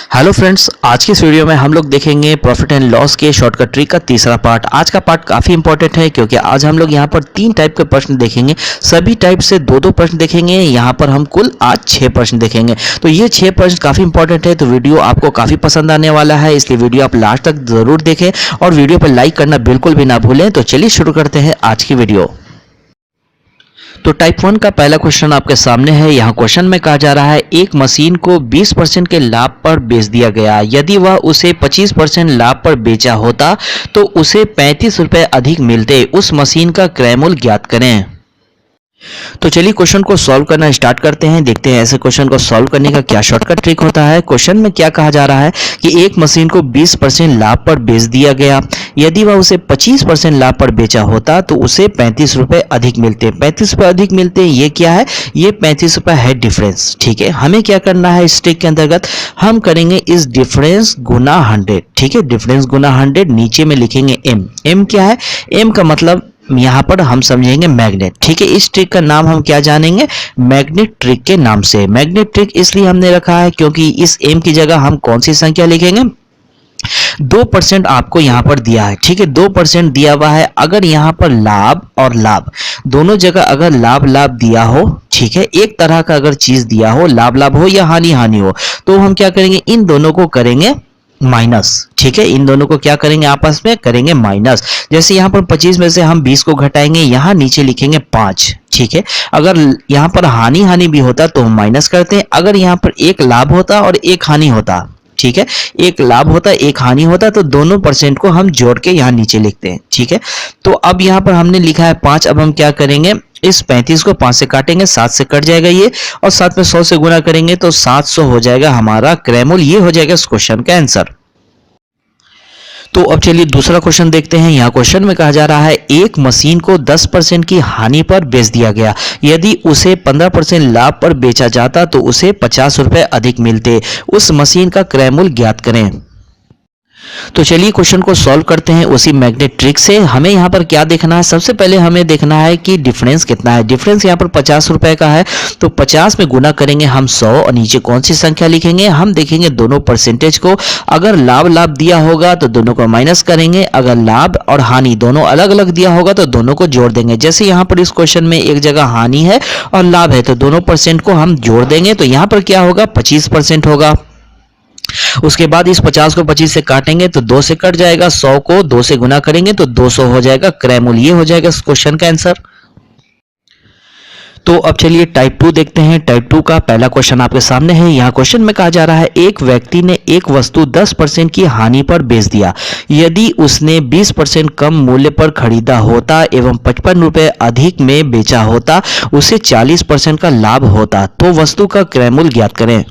Hello friends, आज की इस वीडियो में हम लोग देखेंगे प्रॉफिट एंड लॉस के शॉर्टकट ट्रिक का तीसरा पार्ट। आज का पार्ट काफ़ी इंपॉर्टेंट है क्योंकि आज हम लोग यहाँ पर 3 टाइप के प्रश्न देखेंगे। सभी टाइप से 2-2 प्रश्न देखेंगे। यहाँ पर हम कुल आज 6 प्रश्न देखेंगे। तो ये 6 प्रश्न काफ़ी इंपॉर्टेंट है, तो वीडियो आपको काफ़ी पसंद आने वाला है, इसलिए वीडियो आप लास्ट तक ज़रूर देखें और वीडियो पर लाइक करना बिल्कुल भी ना भूलें। तो चलिए शुरू करते हैं आज की वीडियो। तो टाइप 1 का पहला क्वेश्चन आपके सामने है। यहाँ क्वेश्चन में कहा जा रहा है एक मशीन को 20% के लाभ पर बेच दिया गया। यदि वह उसे 25% लाभ पर बेचा होता तो उसे 35 रुपए अधिक मिलते। उस मशीन का क्रय मूल्य ज्ञात करें। तो चलिए क्वेश्चन को सॉल्व करना स्टार्ट करते हैं। देखते हैं ऐसे क्वेश्चन को सॉल्व करने का क्या शॉर्टकट ट्रिक होता है। क्वेश्चन में क्या कहा जा रहा है कि एक मशीन को 20% लाभ पर बेच दिया गया। यदि वह उसे 25% लाभ पर बेचा होता तो उसे 35 रुपए अधिक मिलते। 35 रुपए अधिक मिलते, ये क्या है? ये 35 रुपए है डिफरेंस। ठीक है, हमें क्या करना है इस ट्रिक के अंतर्गत? हम करेंगे इस डिफरेंस गुना 100। ठीक है, डिफरेंस गुना 100, नीचे में लिखेंगे एम। एम क्या है? एम का मतलब यहां पर हम समझेंगे मैग्नेट। ठीक है, इस ट्रिक का नाम हम क्या जानेंगे? मैग्नेट ट्रिक के नाम से। मैग्नेट ट्रिक इसलिए हमने रखा है क्योंकि इस एम की जगह हम कौन सी संख्या लिखेंगे? 2% आपको यहां पर दिया है। ठीक है, 2% दिया हुआ है। अगर यहां पर लाभ और लाभ दोनों जगह अगर लाभ लाभ दिया हो, ठीक है, एक तरह का अगर चीज दिया हो, लाभ लाभ हो या हानि हानि हो, तो हम क्या करेंगे? इन दोनों को करेंगे माइनस। ठीक है, इन दोनों को क्या करेंगे? आपस में करेंगे माइनस। जैसे यहां पर 25 में से हम 20 को घटाएंगे, यहां नीचे लिखेंगे 5। ठीक है, अगर यहां पर हानि हानि भी होता तो हम माइनस करते हैं। अगर यहां पर एक लाभ होता और एक हानि होता, ठीक है, एक लाभ होता एक हानि होता, तो दोनों परसेंट को हम जोड़ के यहां नीचे लिखते हैं। ठीक है, तो अब यहां पर हमने लिखा है 5। अब हम क्या करेंगे? इस 35 को 5 से काटेंगे, 7 से कट जाएगा ये, और साथ में 100 से गुना करेंगे तो 700 हो जाएगा हमारा क्रय मूल्य। ये हो जाएगा इस क्वेश्चन का आंसर। तो अब चलिए दूसरा क्वेश्चन देखते हैं। यहाँ क्वेश्चन में कहा जा रहा है एक मशीन को 10% की हानि पर बेच दिया गया। यदि उसे 15% लाभ पर बेचा जाता तो उसे 50 रुपए अधिक मिलते। उस मशीन का क्रय मूल्य ज्ञात करें। तो चलिए क्वेश्चन को सॉल्व करते हैं उसी मैग्नेट ट्रिक से। हमें यहाँ पर क्या देखना है? सबसे पहले हमें देखना है कि डिफरेंस कितना है। डिफरेंस यहाँ पर 50 रुपए का है, तो 50 में गुना करेंगे हम 100 और नीचे कौन सी संख्या लिखेंगे? हम देखेंगे दोनों परसेंटेज को। अगर लाभ लाभ दिया होगा तो दोनों को माइनस करेंगे। अगर लाभ और हानि दोनों अलग अलग दिया होगा तो दोनों को जोड़ देंगे। जैसे यहाँ पर इस क्वेश्चन में एक जगह हानि है और लाभ है, तो दोनों परसेंट को हम जोड़ देंगे। तो यहाँ पर क्या होगा? 25% होगा। उसके बाद इस 50 को 25 से काटेंगे तो 2 से कट जाएगा। 100 को 2 से गुना करेंगे तो 200 हो जाएगा क्रय मूल्य। ये हो जाएगा इस क्वेश्चन का आंसर। तो अब चलिए टाइप 2 देखते हैं। टाइप 2 का पहला क्वेश्चन आपके सामने है। यहाँ क्वेश्चन में कहा जा रहा है एक व्यक्ति ने एक वस्तु 10% की हानि पर बेच दिया। यदि उसने 20% कम मूल्य पर खरीदा होता एवं 55 रुपए अधिक में बेचा होता, उसे 40% का लाभ होता। तो वस्तु का क्रय मूल्य ज्ञात करें।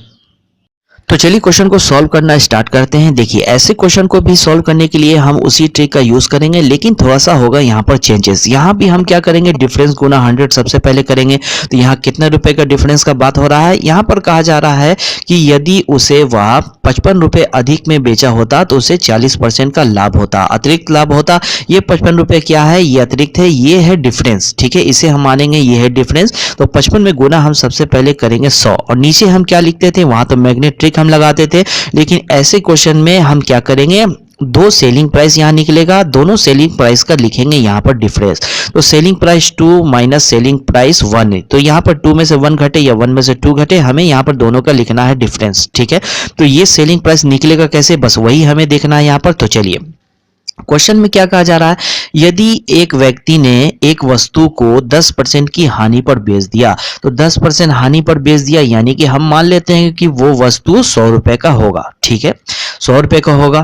तो चलिए क्वेश्चन को सॉल्व करना स्टार्ट करते हैं। देखिए ऐसे क्वेश्चन को भी सॉल्व करने के लिए हम उसी ट्रिक का यूज करेंगे, लेकिन थोड़ा सा होगा यहाँ पर चेंजेस। यहाँ भी हम क्या करेंगे? डिफरेंस गुना 100 सबसे पहले करेंगे। तो यहाँ कितने रुपए का डिफरेंस का बात हो रहा है? यहाँ पर कहा जा रहा है कि यदि उसे वह 55 रुपए अधिक में बेचा होता तो उसे 40% का लाभ होता, अतिरिक्त लाभ होता। ये 55 रुपए क्या है? ये अतिरिक्त है, ये है डिफरेंस। ठीक है, इसे हम मानेंगे ये है डिफरेंस। तो 55 में गुना हम सबसे पहले करेंगे 100 और नीचे हम क्या लिखते थे? वहां तो मैग्नेट ट्रिक हम लगाते थे, लेकिन ऐसे क्वेश्चन में हम क्या करेंगे? दो सेलिंग प्राइस यहां निकलेगा, दोनों सेलिंग प्राइस का लिखेंगे यहां पर डिफरेंस। तो selling price 2 minus selling price 1, तो यहां पर 2 में से 1 घटे या 1 में से 2 घटे, हमें यहां पर दोनों का लिखना है डिफरेंस। ठीक है, तो ये सेलिंग प्राइस निकलेगा कैसे? बस वही हमें देखना है यहां पर। तो चलिए क्वेश्चन में क्या कहा जा रहा है? यदि एक व्यक्ति ने एक वस्तु को 10% की हानि पर बेच दिया, तो 10% हानि पर बेच दिया यानी कि हम मान लेते हैं कि वो वस्तु 100 रुपए का होगा। ठीक है, 100 रुपए का होगा।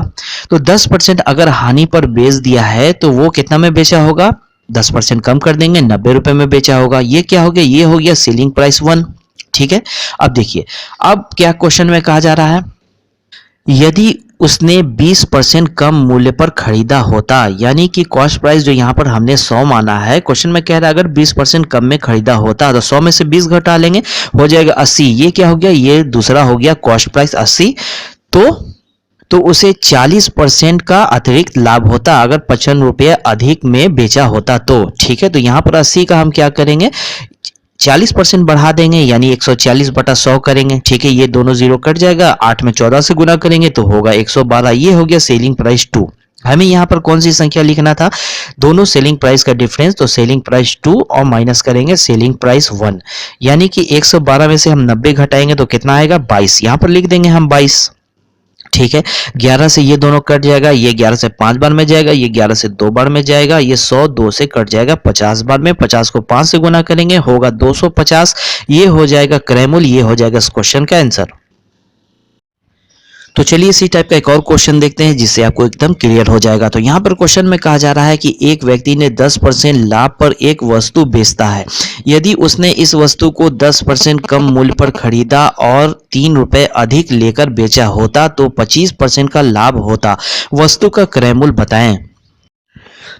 तो 10% अगर हानि पर बेच दिया है तो वो कितना में बेचा होगा? 10% कम कर देंगे, 90 रुपए में बेचा होगा। ये क्या हो गया? ये हो गया सेलिंग प्राइस 1। ठीक है, अब देखिए अब क्या क्वेश्चन में कहा जा रहा है? यदि उसने 20% कम मूल्य पर खरीदा होता, यानी कि कॉस्ट प्राइस जो यहाँ पर हमने 100 माना है, क्वेश्चन में कह रहा है अगर 20% कम में खरीदा होता तो 100 में से 20 घटा लेंगे, हो जाएगा 80। ये क्या हो गया? ये दूसरा हो गया कॉस्ट प्राइस 80। तो उसे 40% का अतिरिक्त लाभ होता अगर 55 रुपये अधिक में बेचा होता तो। ठीक है, तो यहाँ पर 80 का हम क्या करेंगे? 40% बढ़ा देंगे यानी 140/100 करेंगे। ठीक है, ये दोनों जीरो कट जाएगा, 8 में 14 से गुना करेंगे तो होगा 112। ये हो गया सेलिंग प्राइस 2। हमें यहाँ पर कौन सी संख्या लिखना था, दोनों सेलिंग प्राइस का डिफरेंस, तो सेलिंग प्राइस 2 और माइनस करेंगे सेलिंग प्राइस 1, यानी कि 112 में से हम 90 घटाएंगे तो कितना आएगा 22। यहाँ पर लिख देंगे हम 22। ठीक है, 11 से ये दोनों कट जाएगा, ये 11 से 5 बार में जाएगा, ये 11 से 2 बार में जाएगा, ये 100 2 से कट जाएगा 50 बार में, 50 को 5 से गुना करेंगे होगा 250। ये हो जाएगा क्रयमूल्य, ये हो जाएगा इस क्वेश्चन का आंसर। तो चलिए इसी टाइप का एक और क्वेश्चन देखते हैं जिससे आपको एकदम क्लियर हो जाएगा। तो यहाँ पर क्वेश्चन में कहा जा रहा है कि एक व्यक्ति ने 10% लाभ पर एक वस्तु बेचता है। यदि उसने इस वस्तु को 10% कम मूल्य पर खरीदा और 3 रुपए अधिक लेकर बेचा होता तो 25% का लाभ होता। वस्तु का क्रय मूल्य बताएं।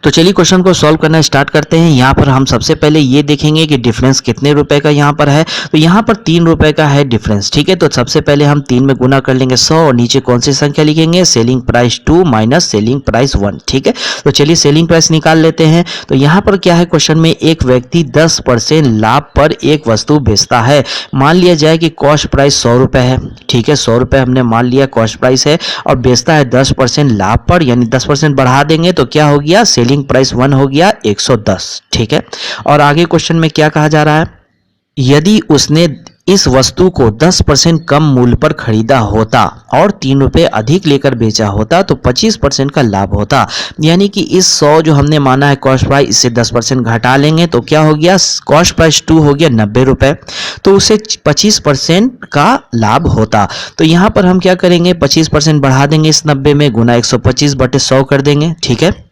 तो चलिए क्वेश्चन को सॉल्व करना स्टार्ट करते हैं। यहाँ पर हम सबसे पहले ये देखेंगे कि डिफरेंस कितने रुपए का यहाँ पर है। तो यहाँ पर 3 रुपए का है डिफरेंस। ठीक है, तो सबसे पहले हम 3 में गुना कर लेंगे 100 और नीचे कौन सी संख्या लिखेंगे, selling price 2 minus selling price 1। ठीक है, तो चलिए सेलिंग प्राइस निकाल लेते हैं। तो यहाँ पर क्या है क्वेश्चन में, एक व्यक्ति 10% लाभ पर एक वस्तु बेचता है। मान लिया जाए कि कॉस्ट प्राइस 100 रुपए है। ठीक है, 100 रुपए हमने मान लिया कॉस्ट प्राइस है और बेचता है 10% लाभ पर, यानी 10% बढ़ा देंगे तो क्या हो गया, सेलिंग प्राइस 1 हो गया 110। ठीक है, और आगे क्वेश्चन में क्या कहा जा रहा है, यदि उसने इस वस्तु को 10% कम मूल्य पर खरीदा होता और 3 रुपए अधिक लेकर बेचा होता तो 25% का लाभ होता। यानी कि इस 100 जो हमने माना है कॉस्ट प्राइस, इससे 10% घटा लेंगे तो क्या हो गया, कॉस्ट प्राइस 2 हो गया 90 रुपए, तो उसे 25% का लाभ होता। तो यहाँ पर हम क्या करेंगे, 25% बढ़ा देंगे इस 90 में, गुना 125/100 कर देंगे। ठीक है,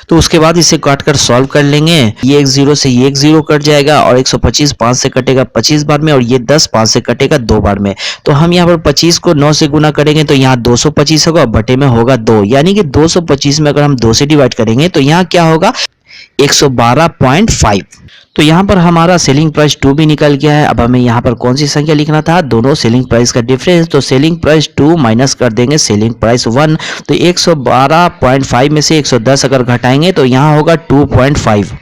तो उसके बाद इसे काट कर सॉल्व कर लेंगे। ये एक जीरो से ये एक जीरो कट जाएगा और 125 5 से कटेगा 25 बार में और ये 10 5 से कटेगा 2 बार में। तो हम यहाँ पर 25 को 9 से गुना करेंगे तो यहाँ 225 होगा, बटे में होगा 2, यानी कि 225 में अगर हम 2 से डिवाइड करेंगे तो यहाँ क्या होगा 112.5। तो यहाँ पर हमारा सेलिंग प्राइस 2 भी निकल गया है। अब हमें यहाँ पर कौन सी संख्या लिखना था, दोनों सेलिंग प्राइस का डिफरेंस, तो सेलिंग प्राइस 2 माइनस कर देंगे सेलिंग प्राइस 1। तो 112.5 में से 110 अगर घटाएंगे तो यहाँ होगा 2.5।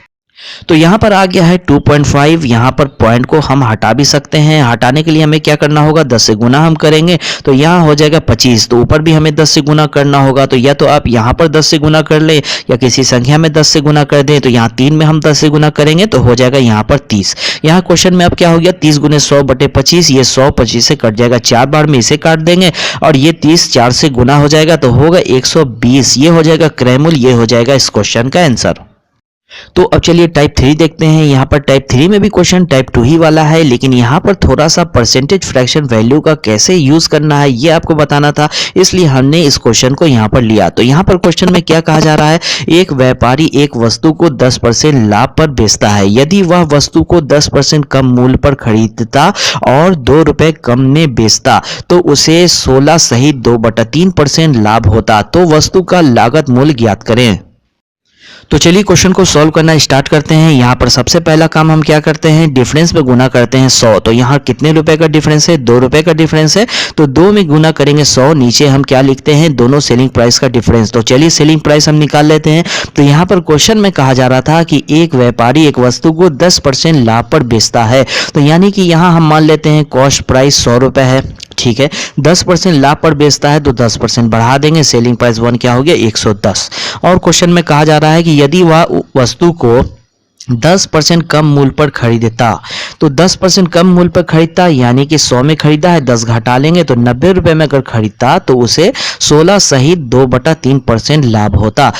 तो यहाँ पर आ गया है 2.5। यहाँ पर पॉइंट को हम हटा भी सकते हैं। हटाने के लिए हमें क्या करना होगा, 10 से गुना हम करेंगे तो यहाँ हो जाएगा 25। तो ऊपर भी हमें 10 से गुना करना होगा। तो या तो आप यहाँ पर 10 से गुना कर ले या किसी संख्या में 10 से गुना कर दें। तो यहाँ 3 में हम 10 से गुना करेंगे तो हो जाएगा यहाँ पर 30। यहाँ क्वेश्चन में अब क्या हो गया, 30 गुने 100/25। ये 100 25 से कट जाएगा 4 बार में, इसे काट देंगे और ये 30 4 से गुना हो जाएगा तो होगा 120। ये हो जाएगा क्रय मूल्य, ये हो जाएगा इस क्वेश्चन का आंसर। तो अब चलिए टाइप 3 देखते हैं। यहाँ पर टाइप 3 में भी क्वेश्चन टाइप 2 ही वाला है, लेकिन यहाँ पर थोड़ा सा परसेंटेज फ्रैक्शन वैल्यू का कैसे यूज करना है ये आपको बताना था, इसलिए हमने इस क्वेश्चन को यहाँ पर लिया। तो यहाँ पर क्वेश्चन में क्या कहा जा रहा है, एक व्यापारी एक वस्तु को 10% लाभ पर बेचता है। यदि वह वस्तु को 10% कम मूल्य पर खरीदता और 2 रुपए कम में बेचता तो उसे 16 सहित 2/3% लाभ होता। तो वस्तु का लागत मूल्य ज्ञात करें। तो चलिए क्वेश्चन को सॉल्व करना स्टार्ट करते हैं। यहाँ पर सबसे पहला काम हम क्या करते हैं, डिफरेंस में गुना करते हैं 100। तो यहाँ कितने रुपए का डिफरेंस है, 2 रुपए का डिफरेंस है। तो 2 में गुना करेंगे 100, नीचे हम क्या लिखते हैं, दोनों सेलिंग प्राइस का डिफरेंस। तो चलिए सेलिंग प्राइस हम निकाल लेते हैं। तो यहाँ पर क्वेश्चन में कहा जा रहा था कि एक व्यापारी एक वस्तु को 10% लाभ पर बेचता है। तो यानी कि यहाँ हम मान लेते हैं कॉस्ट प्राइस 100 रुपए है। ठीक है, 10% लाभ पर बेचता है तो 10% बढ़ा देंगे, सेलिंग प्राइस 1 क्या हो गया 110। और क्वेश्चन में कहा जा रहा है कि यदि वह वस्तु को 10% कम मूल्य पर खरीदता, तो 10% कम मूल्य पर खरीदता यानी कि 100 में खरीदा है, 10 घटा लेंगे तो 90 रुपए में अगर खरीदता तो उसे 16 सहित 2/3% लाभ होता।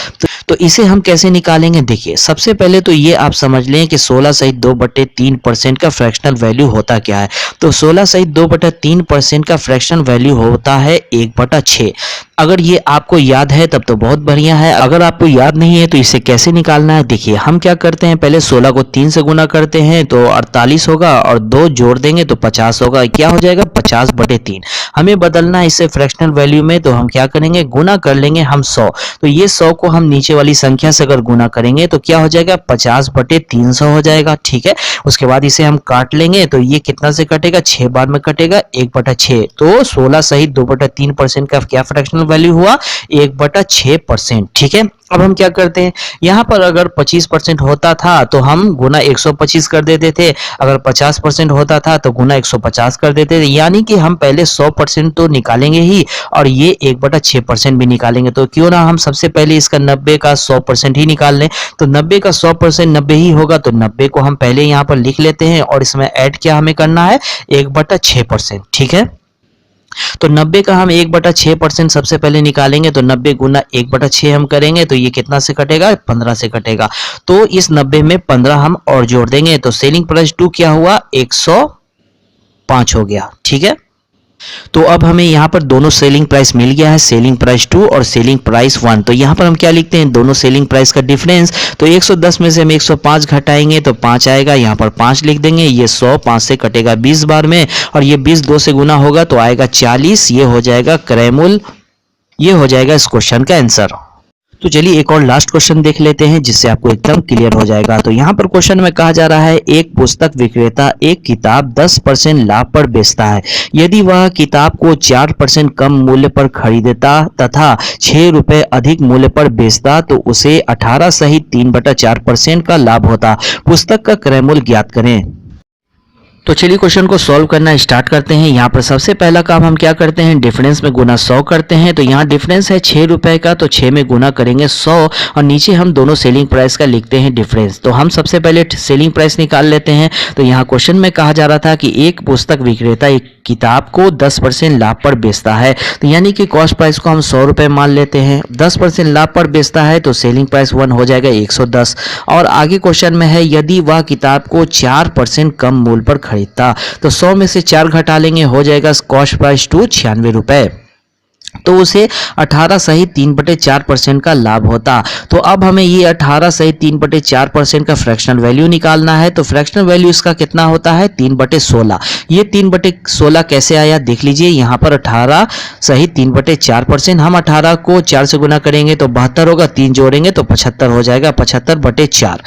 तो इसे हम कैसे निकालेंगे, देखिए सबसे पहले तो ये आप समझ लें कि 16 सहित 2/3% का फ्रैक्शनल वैल्यू होता क्या है। तो 16 सहित 2/3% का फ्रैक्शनल वैल्यू होता है 1/6। अगर ये आपको याद है तब तो बहुत बढ़िया है, अगर आपको याद नहीं है तो इसे कैसे निकालना है, देखिए हम क्या करते हैं, पहले 16 को 3 से गुना करते हैं तो 48 होगा और 2 जोड़ देंगे तो 50 होगा। क्या हो जाएगा 50/3। हमें बदलना है इसे फ्रैक्शनल वैल्यू में, तो हम क्या करेंगे, गुना कर लेंगे हम 100। तो ये 100 को हम नीचे वाली संख्या से अगर गुना करेंगे तो क्या हो जाएगा, 50/300 हो जाएगा। ठीक है, उसके बाद इसे हम काट लेंगे तो ये कितना से कटेगा, 6 बार में कटेगा, 1/6। तो 16 सहित 2/3% का क्या फ्रैक्शनल वैल्यू हुआ, 1/6%। ठीक है, अब हम क्या करते हैं, यहाँ पर अगर 25% होता था तो हम गुना 125 कर देते थे, अगर 50% होता था तो गुना 150 कर देते थे, यानी कि हम पहले 100% तो निकालेंगे ही और ये 1/6% भी निकालेंगे। तो क्यों ना हम सबसे पहले इसका 90 का 100% ही निकाल लें। तो 90 का 100% 90 ही होगा, तो 90 को हम पहले यहाँ पर लिख लेते हैं और इसमें ऐड क्या हमें करना है, 1/6%। ठीक है, तो 90 का हम 1/6% सबसे पहले निकालेंगे, तो 90 गुना 1/6 हम करेंगे तो ये कितना से कटेगा, 15 से कटेगा। तो इस 90 में 15 हम और जोड़ देंगे, तो सेलिंग प्राइस 2 क्या हुआ, 105 हो गया। ठीक है, तो अब हमें यहाँ पर दोनों सेलिंग प्राइस मिल गया है, सेलिंग प्राइस 2 और सेलिंग प्राइस 1। तो यहाँ पर हम क्या लिखते हैं, दोनों सेलिंग प्राइस का डिफरेंस। तो 110 में से हम 105 घटाएंगे तो 5 आएगा, यहाँ पर 5 लिख देंगे। ये 100 5 से कटेगा 20 बार में, और ये 20 2 से गुना होगा तो आएगा 40। ये हो जाएगा क्रय मूल्य, ये हो जाएगा इस क्वेश्चन का आंसर। तो चलिए एक और लास्ट क्वेश्चन देख लेते हैं जिससे आपको एकदम क्लियर हो जाएगा। तो यहाँ पर क्वेश्चन में कहा जा रहा है, एक पुस्तक विक्रेता एक किताब 10% लाभ पर बेचता है। यदि वह किताब को 4% कम मूल्य पर खरीदता तथा 6 रुपए अधिक मूल्य पर बेचता तो उसे 18 सहित 3/4% का लाभ होता। पुस्तक का क्रय मूल्य ज्ञात करें। तो चलिए क्वेश्चन को सॉल्व करना स्टार्ट करते हैं। यहाँ पर सबसे पहला काम हम क्या करते हैं, डिफरेंस में गुना 100 करते हैं। तो यहाँ डिफरेंस है 6 रुपए का, तो 6 में गुना करेंगे 100 और नीचे हम दोनों सेलिंग प्राइस का लिखते हैं डिफरेंस। तो हम सबसे पहले सेलिंग प्राइस निकाल लेते हैं। तो यहाँ क्वेश्चन में कहा जा रहा था कि एक पुस्तक विक्रेता एक किताब को 10% लाभ पर बेचता है, तो यानी कि कॉस्ट प्राइस को हम 100 रुपए मान लेते हैं। 10% लाभ पर बेचता है तो सेलिंग प्राइस 1 हो जाएगा 110। और आगे क्वेश्चन में है, यदि वह किताब को 4% कम मूल्य पर खरीदता, तो 100 में से 4 घटा लेंगे, हो जाएगा कॉस्ट प्राइस 2 96 रुपए। तो उसे 18 सहित 3/4% का लाभ होता। तो अब हमें ये 18 सहित 3/4% का फ्रैक्शनल वैल्यू निकालना है। तो फ्रैक्शनल वैल्यू इसका कितना होता है, 3/16। ये 3/16 कैसे आया देख लीजिए। यहाँ पर 18 सहित 3/4%, हम 18 को 4 से गुना करेंगे तो 72 होगा, 3 जोड़ेंगे तो 75 हो जाएगा, 75/4।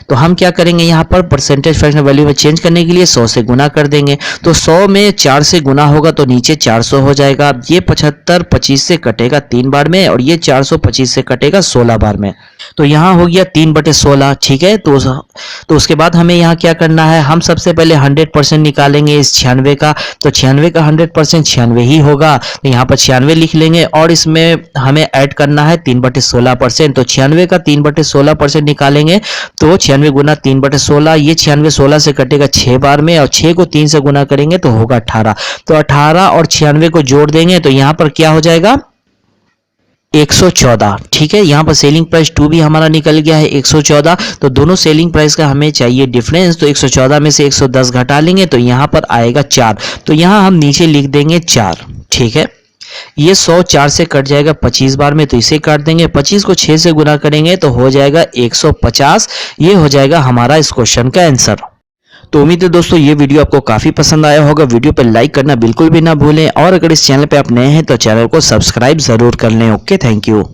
तो हम क्या करेंगे, यहाँ पर परसेंटेज फ्रैक्शनल वैल्यू में चेंज करने के लिए 100 से गुना कर देंगे। तो 100 में 4 से गुना होगा तो नीचे 400 हो जाएगा। ये 75 25 से कटेगा 3 बार में, और ये 400 25 से कटेगा 16 बार में। तो यहाँ हो गया 3/16। ठीक है, तो उसके बाद हमें यहाँ क्या करना है, हम सबसे पहले 100% निकालेंगे इस 96 का। तो 96 का 100% 96 ही होगा, तो यहाँ पर 96 लिख लेंगे और इसमें हमें ऐड करना है 3/16%। तो 96 का 3/16% निकालेंगे तो 96 गुना 3/16, ये 96 16 से कटेगा 6 बार में, और 6 को 3 से गुना करेंगे तो होगा 18। तो 18 और 96 को जोड़ देंगे तो यहाँ पर क्या हो जाएगा, 114। ठीक है, यहाँ पर सेलिंग प्राइस 2 भी हमारा निकल गया है 114। तो दोनों सेलिंग प्राइस का हमें चाहिए डिफरेंस। तो 114 में से 110 घटा लेंगे तो यहाँ पर आएगा 4। तो यहाँ हम नीचे लिख देंगे 4। ठीक है, ये 100 4 से कट जाएगा 25 बार में, तो इसे काट देंगे। 25 को 6 से गुना करेंगे तो हो जाएगा 150। ये हो जाएगा हमारा इस क्वेश्चन का आंसर। तो उम्मीद है दोस्तों ये वीडियो आपको काफी पसंद आया होगा। वीडियो पर लाइक करना बिल्कुल भी ना भूलें, और अगर इस चैनल पे आप नए हैं तो चैनल को सब्सक्राइब जरूर कर लें। Okay, thank you.